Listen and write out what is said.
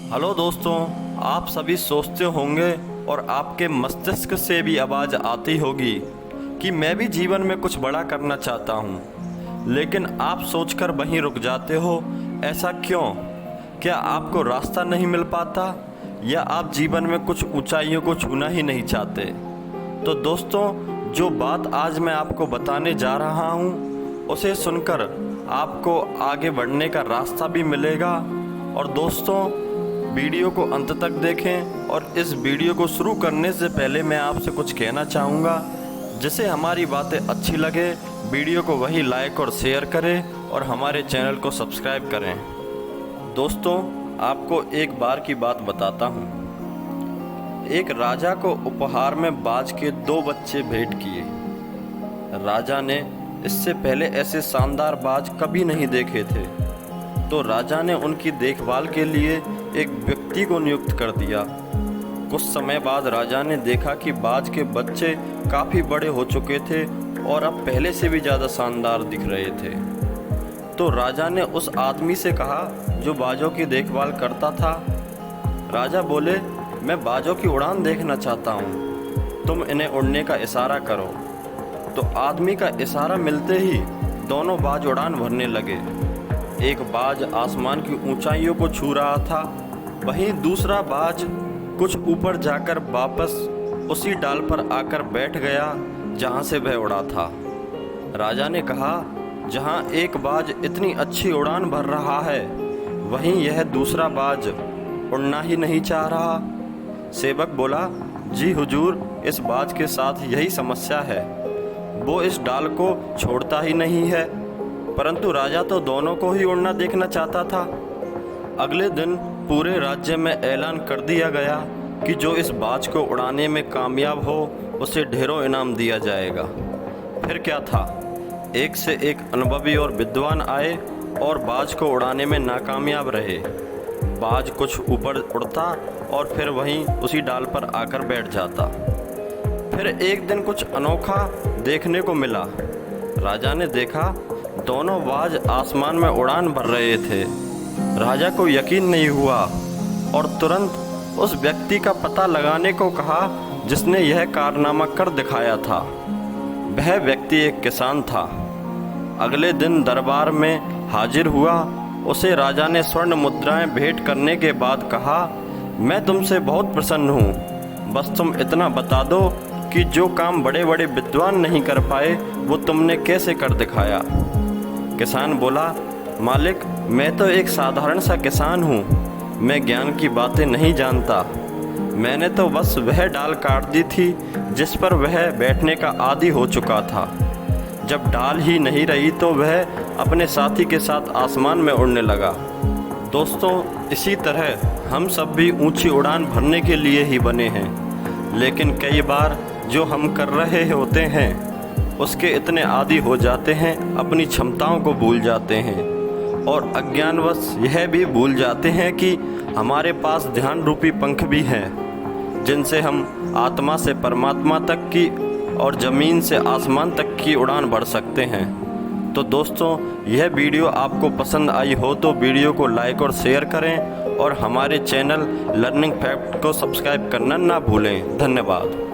Hello दोस्तों, आप सभी सोचते होंगे और आपके मस्तिष्क से भी आवाज़ आती होगी कि मैं भी जीवन में कुछ बड़ा करना चाहता हूँ, लेकिन आप सोचकर वहीं रुक जाते हो। ऐसा क्यों? क्या आपको रास्ता नहीं मिल पाता या आप जीवन में कुछ ऊंचाइयों को छूना ही नहीं चाहते? तो दोस्तों, जो बात आज मैं आपको बताने जा रहा हूँ उसे सुनकर आपको आगे बढ़ने का रास्ता भी मिलेगा। और दोस्तों, वीडियो को अंत तक देखें। और इस वीडियो को शुरू करने से पहले मैं आपसे कुछ कहना चाहूँगा। जिसे हमारी बातें अच्छी लगे, वीडियो को वही लाइक और शेयर करें और हमारे चैनल को सब्सक्राइब करें। दोस्तों, आपको एक बार की बात बताता हूँ। एक राजा को उपहार में बाज के 2 बच्चे भेंट किए। राजा ने इससे पहले ऐसे शानदार बाज कभी नहीं देखे थे, तो राजा ने उनकी देखभाल के लिए एक व्यक्ति को नियुक्त कर दिया। कुछ समय बाद राजा ने देखा कि बाज के बच्चे काफ़ी बड़े हो चुके थे और अब पहले से भी ज़्यादा शानदार दिख रहे थे। तो राजा ने उस आदमी से कहा जो बाजों की देखभाल करता था। राजा बोले, मैं बाजों की उड़ान देखना चाहता हूँ, तुम इन्हें उड़ने का इशारा करो। तो आदमी का इशारा मिलते ही दोनों बाज उड़ान भरने लगे। एक बाज आसमान की ऊंचाइयों को छू रहा था, वहीं दूसरा बाज कुछ ऊपर जाकर वापस उसी डाल पर आकर बैठ गया जहां से वह उड़ा था। राजा ने कहा, जहां एक बाज इतनी अच्छी उड़ान भर रहा है, वहीं यह दूसरा बाज उड़ना ही नहीं चाह रहा। सेवक बोला, जी हुजूर, इस बाज के साथ यही समस्या है, वो इस डाल को छोड़ता ही नहीं है। परंतु राजा तो दोनों को ही उड़ना देखना चाहता था। अगले दिन पूरे राज्य में ऐलान कर दिया गया कि जो इस बाज को उड़ाने में कामयाब हो उसे ढेरों इनाम दिया जाएगा। फिर क्या था, एक से एक अनुभवी और विद्वान आए और बाज को उड़ाने में नाकामयाब रहे। बाज कुछ ऊपर उड़ता और फिर वहीं उसी डाल पर आकर बैठ जाता। फिर एक दिन कुछ अनोखा देखने को मिला। राजा ने देखा दोनों बाज आसमान में उड़ान भर रहे थे। राजा को यकीन नहीं हुआ और तुरंत उस व्यक्ति का पता लगाने को कहा जिसने यह कारनामा कर दिखाया था। वह व्यक्ति एक किसान था। अगले दिन दरबार में हाजिर हुआ। उसे राजा ने स्वर्ण मुद्राएं भेंट करने के बाद कहा, मैं तुमसे बहुत प्रसन्न हूँ, बस तुम इतना बता दो कि जो काम बड़े बड़े विद्वान नहीं कर पाए वो तुमने कैसे कर दिखाया। किसान बोला, मालिक, मैं तो एक साधारण सा किसान हूँ, मैं ज्ञान की बातें नहीं जानता। मैंने तो बस वह डाल काट दी थी जिस पर वह बैठने का आदी हो चुका था। जब डाल ही नहीं रही तो वह अपने साथी के साथ आसमान में उड़ने लगा। दोस्तों, इसी तरह हम सब भी ऊंची उड़ान भरने के लिए ही बने हैं, लेकिन कई बार जो हम कर रहे होते हैं उसके इतने आदी हो जाते हैं, अपनी क्षमताओं को भूल जाते हैं और अज्ञानवश यह भी भूल जाते हैं कि हमारे पास ध्यान रूपी पंख भी हैं, जिनसे हम आत्मा से परमात्मा तक की और ज़मीन से आसमान तक की उड़ान भर सकते हैं। तो दोस्तों, यह वीडियो आपको पसंद आई हो तो वीडियो को लाइक और शेयर करें और हमारे चैनल लर्निंग फैक्ट को सब्सक्राइब करना ना भूलें। धन्यवाद।